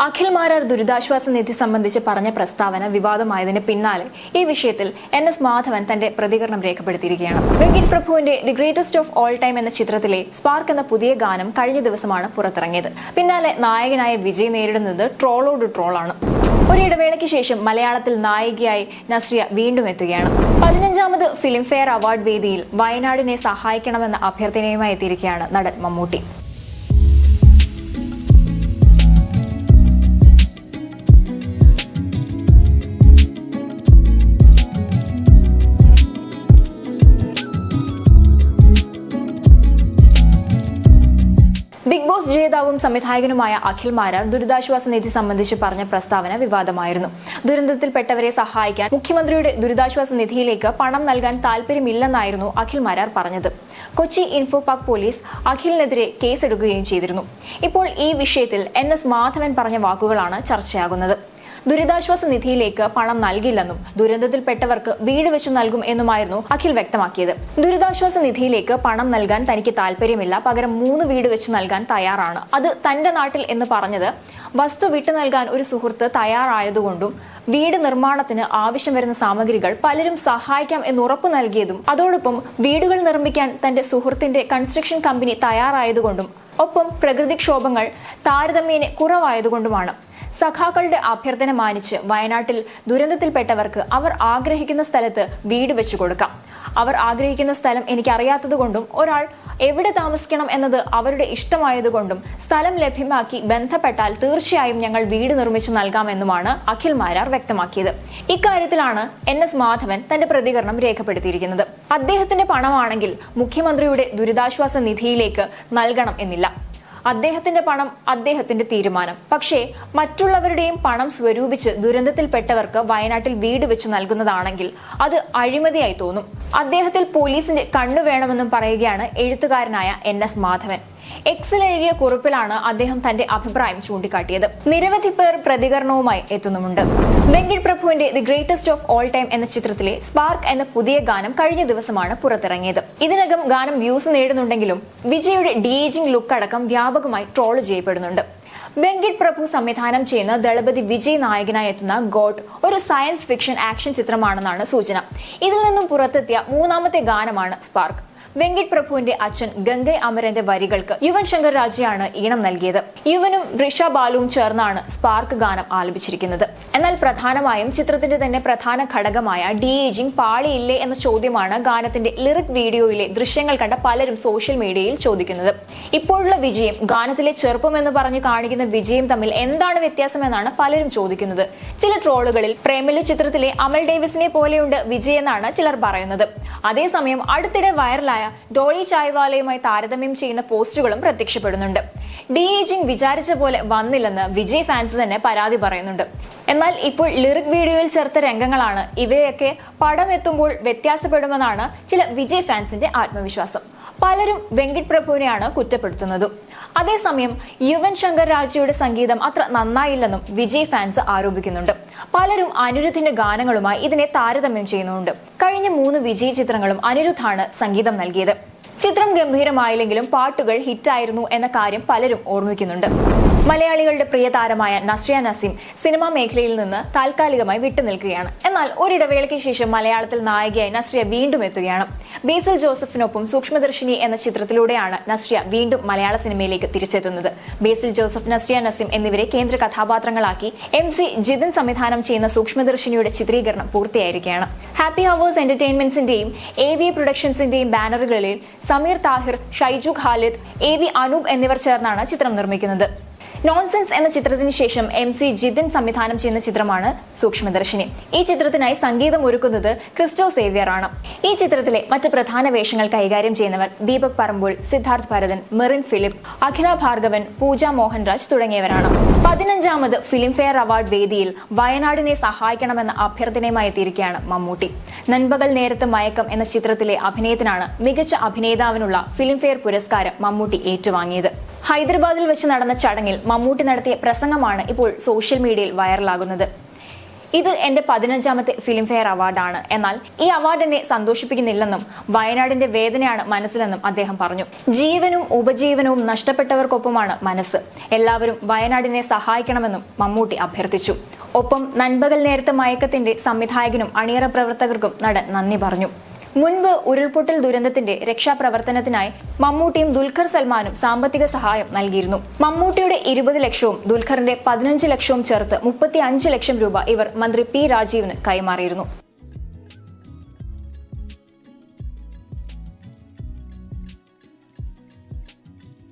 അഖിൽ മാരാർ ദുരിതാശ്വാസ നിധി സംബന്ധിച്ച് പറഞ്ഞ പ്രസ്താവന വിവാദമായതിന് പിന്നാലെ ഈ വിഷയത്തിൽ NS മാധവൻ തന്റെ പ്രതികരണം രേഖപ്പെടുത്തിയിരിക്കുകയാണ്. വെങ്കിട്ട് പ്രഭുവിന്റെ the greatest of all time എന്ന ചിത്രത്തിലെ സ്പാർക്ക് എന്ന പുതിയ ഗാനം കഴിഞ്ഞ ദിവസമാണ് പുറത്തിറങ്ങിയത്. പിന്നാലെ നായകനായ വിജയ് നേരിടുന്നത് ട്രോളോട് ട്രോളാണ്. ഒരു ഇടവേളയ്ക്ക് ശേഷം മലയാളത്തിൽ നായികയായി നസ്രിയ വീണ്ടും എത്തുകയാണ്. 15ാമത് ഫിലിംഫെയർ അവാർഡ് വേദിയിൽ വയനാടിനെ സഹായിക്കണമെന്ന അഭ്യർത്ഥനയുമായി എത്തിയിരിക്കുകയാണ് നടൻ മമ്മൂട്ടി. ബിഗ് ബോസ് ജേതാവും സംവിധായകനുമായ അഖിൽ മാരാർ ദുരിതാശ്വാസ നിധി സംബന്ധിച്ച് പറഞ്ഞ പ്രസ്താവന വിവാദമായിരുന്നു. ദുരന്തത്തിൽപ്പെട്ടവരെ സഹായിക്കാൻ മുഖ്യമന്ത്രിയുടെ ദുരിതാശ്വാസ നിധിയിലേക്ക് പണം നൽകാൻ താല്പര്യമില്ലെന്നായിരുന്നു അഖിൽ മാരാർ പറഞ്ഞത്. കൊച്ചി ഇൻഫോ പാർക്ക് പോലീസ് അഖിലിനെതിരെ കേസെടുക്കുകയും ചെയ്തിരുന്നു. ഇപ്പോൾ ഈ വിഷയത്തിൽ NS മാധവൻ പറഞ്ഞ വാക്കുകളാണ് ചർച്ചയാകുന്നത്. ദുരിതാശ്വാസ നിധിയിലേക്ക് പണം നൽകില്ലെന്നും ദുരന്തത്തിൽപ്പെട്ടവർക്ക് വീട് വെച്ചു നൽകും എന്നുമായിരുന്നു അഖിൽ വ്യക്തമാക്കിയത്. ദുരിതാശ്വാസ നിധിയിലേക്ക് പണം നൽകാൻ തനിക്ക് താല്പര്യമില്ല, പകരം 3 വീട് വെച്ച് നൽകാൻ തയ്യാറാണ്. അത് തന്റെ നാട്ടിൽ എന്ന് പറഞ്ഞത് വസ്തു വിട്ടു നൽകാൻ ഒരു സുഹൃത്ത് തയ്യാറായതുകൊണ്ടും വീട് നിർമ്മാണത്തിന് ആവശ്യം വരുന്ന സാമഗ്രികൾ പലരും സഹായിക്കാം എന്ന് ഉറപ്പു നൽകിയതും അതോടൊപ്പം വീടുകൾ നിർമ്മിക്കാൻ തന്റെ സുഹൃത്തിന്റെ കൺസ്ട്രക്ഷൻ കമ്പനി തയ്യാറായതുകൊണ്ടും ഒപ്പം പ്രകൃതിക്ഷോഭങ്ങൾ താരതമ്യേന കുറവായതുകൊണ്ടുമാണ്. സഖാക്കളുടെ അഭ്യർത്ഥന മാനിച്ച് വയനാട്ടിൽ ദുരന്തത്തിൽപ്പെട്ടവർക്ക് അവർ ആഗ്രഹിക്കുന്ന സ്ഥലത്ത് വീട് വെച്ചു കൊടുക്കാം. അവർ ആഗ്രഹിക്കുന്ന സ്ഥലം എനിക്കറിയാത്തതുകൊണ്ടും ഒരാൾ എവിടെ താമസിക്കണം എന്നത് അവരുടെ ഇഷ്ടമായതുകൊണ്ടും സ്ഥലം ലഭ്യമാക്കി ബന്ധപ്പെട്ടാൽ തീർച്ചയായും ഞങ്ങൾ വീട് നിർമ്മിച്ചു നൽകാമെന്നുമാണ് അഖിൽ മാരാർ വ്യക്തമാക്കിയത്. ഇക്കാര്യത്തിലാണ് NS മാധവൻ തന്റെ പ്രതികരണം രേഖപ്പെടുത്തിയിരിക്കുന്നത്. അദ്ദേഹത്തിന്റെ പണമാണെങ്കിൽ മുഖ്യമന്ത്രിയുടെ ദുരിതാശ്വാസ നിധിയിലേക്ക് നൽകണം എന്നില്ല. അദ്ദേഹത്തിന്റെ പണം അദ്ദേഹത്തിന്റെ തീരുമാനം. പക്ഷേ മറ്റുള്ളവരുടെയും പണം സ്വരൂപിച്ച് ദുരന്തത്തിൽപ്പെട്ടവർക്ക് വയനാട്ടിൽ വീട് വെച്ച് നൽകുന്നതാണെങ്കിൽ അത് അഴിമതിയായി തോന്നും. അദ്ദേഹത്തിൽ പോലീസിന്റെ കണ്ണു വേണമെന്നും പറയുകയാണ് എഴുത്തുകാരനായ NS മാധവൻ. എക്സിൽ എഴുതിയ കുറിപ്പിലാണ് അദ്ദേഹം തന്റെ അഭിപ്രായം ചൂണ്ടിക്കാട്ടിയത്. നിരവധി പേർ പ്രതികരണവുമായി എത്തുന്നുമുണ്ട്. വെങ്കിട്ട് പ്രഭുവിന്റെ the greatest of all time എന്ന ചിത്രത്തിലെ സ്പാർക്ക് എന്ന പുതിയ ഗാനം കഴിഞ്ഞ ദിവസമാണ് പുറത്തിറങ്ങിയത്. ഇതിനകം ഗാനം വ്യൂസ് നേടുന്നുണ്ടെങ്കിലും വിജയുടെ ഡി-ഏജിംഗ് ലുക്ക് അടക്കം വ്യാപകമായി ട്രോൾ ചെയ്യപ്പെടുന്നുണ്ട്. വെങ്കിട്ട് പ്രഭു സംവിധാനം ചെയ്യുന്ന ദളപതി വിജയ് നായകനായി എത്തുന്ന ഗോഡ് ഒരു സയൻസ് ഫിക്ഷൻ ആക്ഷൻ ചിത്രമാണെന്നാണ് സൂചന. ഇതിൽ നിന്നും പുറത്തെത്തിയ 3ാമത്തെ ഗാനമാണ് സ്പാർക്ക്. വെങ്കിട്ട് പ്രഭുവിന്റെ അച്ഛൻ ഗംഗൈ അമരന്റെ വരികൾക്ക് യുവൻ ശങ്കർ രാജയാണ് ഈണം നൽകിയത്. യുവനും ഋഷ ബാലുവും ചേർന്നാണ് സ്പാർക്ക് ഗാനം ആലപിച്ചിരിക്കുന്നത്. എന്നാൽ പ്രധാനമായും ചിത്രത്തിന്റെ തന്നെ പ്രധാന ഘടകമായ ഡി-ഏജിംഗ് പാളിയില്ലേ എന്ന ചോദ്യമാണ് ഗാനത്തിന്റെ ലിറിക് വീഡിയോയിലെ ദൃശ്യങ്ങൾ കണ്ട പലരും സോഷ്യൽ മീഡിയയിൽ ചോദിക്കുന്നത്. ഇപ്പോഴുള്ള വിജയും ഗാനത്തിലെ ചെറുപ്പം എന്ന് പറഞ്ഞ് കാണിക്കുന്ന വിജയും തമ്മിൽ എന്താണ് വ്യത്യാസമെന്നാണ് പലരും ചോദിക്കുന്നത്. ചില ട്രോളുകളിൽ പ്രേമലു ചിത്രത്തിലെ അമൽ ഡേവിസിനെ പോലെയുണ്ട് വിജയ് എന്നാണ് ചിലർ പറയുന്നത്. അതേസമയം അടുത്തിടെ വൈറലായ ഡോളി ചായ്വാലയുമായി താരതമ്യം ചെയ്യുന്ന പോസ്റ്റുകളും പ്രത്യക്ഷപ്പെടുന്നുണ്ട്. ഡി-ഏജിംഗ് വിചാരിച്ച പോലെ വന്നില്ലെന്ന് വിജയ് ഫാൻസ് തന്നെ പരാതി പറയുന്നുണ്ട്. എന്നാൽ ഇപ്പോൾ ലിറിക് വീഡിയോയിൽ ചേർത്ത രംഗങ്ങളാണ് ഇവയൊക്കെ പടം എത്തുമ്പോൾ വ്യത്യാസപ്പെടുമെന്നാണ് ചില വിജയ് ഫാൻസിന്റെ ആത്മവിശ്വാസം. പലരും വെങ്കിട്ട് പ്രഭുവിനെയാണ് കുറ്റപ്പെടുത്തുന്നതും. അതേസമയം യുവൻ ശങ്കർ രാജയുടെ സംഗീതം അത്ര നന്നായില്ലെന്നും വിജയ് ഫാൻസ് ആരോപിക്കുന്നുണ്ട്. പലരും അനിരുദ്ധിന്റെ ഗാനങ്ങളുമായി ഇതിനെ താരതമ്യം ചെയ്യുന്നുണ്ട്. കഴിഞ്ഞ 3 വിജയ് ചിത്രങ്ങളും അനിരുദ്ധാണ് സംഗീതം നൽകിയത്. ചിത്രം ഗംഭീരമായില്ലെങ്കിലും പാട്ടുകൾ ഹിറ്റായിരുന്നു എന്ന കാര്യം പലരും ഓർമ്മിക്കുന്നുണ്ട്. മലയാളികളുടെ പ്രിയ താരമായ നസ്രിയ നസീം സിനിമാ മേഖലയിൽ നിന്ന് താൽക്കാലികമായി വിട്ടുനിൽക്കുകയാണ്. എന്നാൽ ഒരിടവേളയ്ക്ക് ശേഷം മലയാളത്തിൽ നായികയായി നസ്രിയ വീണ്ടും എത്തുകയാണ്. ബേസിൽ ജോസഫിനൊപ്പം സൂക്ഷ്മദർശിനി എന്ന ചിത്രത്തിലൂടെയാണ് നസ്രിയ വീണ്ടും മലയാള സിനിമയിലേക്ക് തിരിച്ചെത്തുന്നത്. ബേസിൽ ജോസഫ്, നസ്രിയ നസീം എന്നിവരെ കേന്ദ്ര കഥാപാത്രങ്ങളാക്കി MC ജിതിൻ സംവിധാനം ചെയ്യുന്ന സൂക്ഷ്മദർശിനിയുടെ ചിത്രീകരണം പൂർത്തിയായിരിക്കുകയാണ്. ഹാപ്പി ഹവേഴ്സ് എന്റർടൈൻമെന്റ്സിന്റെയും AV പ്രൊഡക്ഷൻസിന്റെയും ബാനറുകളിൽ സമീർ താഹിർ, ഷൈജു ഖാലിദ്, AV അനൂപ് എന്നിവർ ചേർന്നാണ് ചിത്രം നിർമ്മിക്കുന്നത്. നോൺസെൻസ് എന്ന ചിത്രത്തിന് ശേഷം MC ജിതിൻ സംവിധാനം ചെയ്യുന്ന ചിത്രമാണ് സൂക്ഷ്മദർശിനി. ഈ ചിത്രത്തിനായി സംഗീതം ഒരുക്കുന്നത് ക്രിസ്റ്റോ സേവ്യർ ആണ്. ഈ ചിത്രത്തിലെ മറ്റ് പ്രധാന വേഷങ്ങൾ കൈകാര്യം ചെയ്യുന്നവർ ദീപക് പറമ്പോൾ, സിദ്ധാർത്ഥ് ഭരതൻ, മെറിൻ ഫിലിപ്പ്, അഖില ഭാർഗവൻ, പൂജ മോഹൻരാജ് തുടങ്ങിയവരാണ്. 15ാമത് ഫിലിംഫെയർ അവാർഡ് വേദിയിൽ വയനാടിനെ സഹായിക്കണമെന്ന അഭ്യർത്ഥനയുമായി എത്തിയിരിക്കുകയാണ് മമ്മൂട്ടി. നൻപകൽ നേരത്ത് മയക്കം എന്ന ചിത്രത്തിലെ അഭിനയത്തിനാണ് മികച്ച അഭിനേതാവിനുള്ള ഫിലിംഫെയർ പുരസ്കാരം മമ്മൂട്ടി ഏറ്റുവാങ്ങിയത്. ഹൈദരാബാദിൽ വെച്ച് നടന്ന ചടങ്ങിൽ മമ്മൂട്ടി നടത്തിയ പ്രസംഗമാണ് ഇപ്പോൾ സോഷ്യൽ മീഡിയയിൽ വൈറലാകുന്നത്. ഇത് എന്റെ 15ാമത്തെ ഫിലിംഫെയർ അവാർഡാണ്. എന്നാൽ ഈ അവാർഡ് എന്നെ സന്തോഷിപ്പിക്കുന്നില്ലെന്നും വയനാടിന്റെ വേദനയാണ് മനസ്സിലെന്നും അദ്ദേഹം പറഞ്ഞു. ജീവനും ഉപജീവനവും നഷ്ടപ്പെട്ടവർക്കൊപ്പമാണ് മനസ്സ്. എല്ലാവരും വയനാടിനെ സഹായിക്കണമെന്നും മമ്മൂട്ടി അഭ്യർത്ഥിച്ചു. ഒപ്പം നൻപകൽ നേരത്തെ മയക്കത്തിന്റെ സംവിധായകനും അണിയറ പ്രവർത്തകർക്കും നടൻ നന്ദി പറഞ്ഞു. മുൻപ് ഉരുൾപൊട്ടൽ ദുരന്തത്തിന്റെ രക്ഷാപ്രവർത്തനത്തിനായി മമ്മൂട്ടിയും ദുൽഖർ സൽമാനും സാമ്പത്തിക സഹായം നൽകിയിരുന്നു. മമ്മൂട്ടിയുടെ 20 ലക്ഷവും ദുൽഖറിന്റെ 15 ലക്ഷവും ചേർത്ത് 35 ലക്ഷം രൂപ ഇവർ മന്ത്രി പി രാജീവിന് കൈമാറിയിരുന്നു.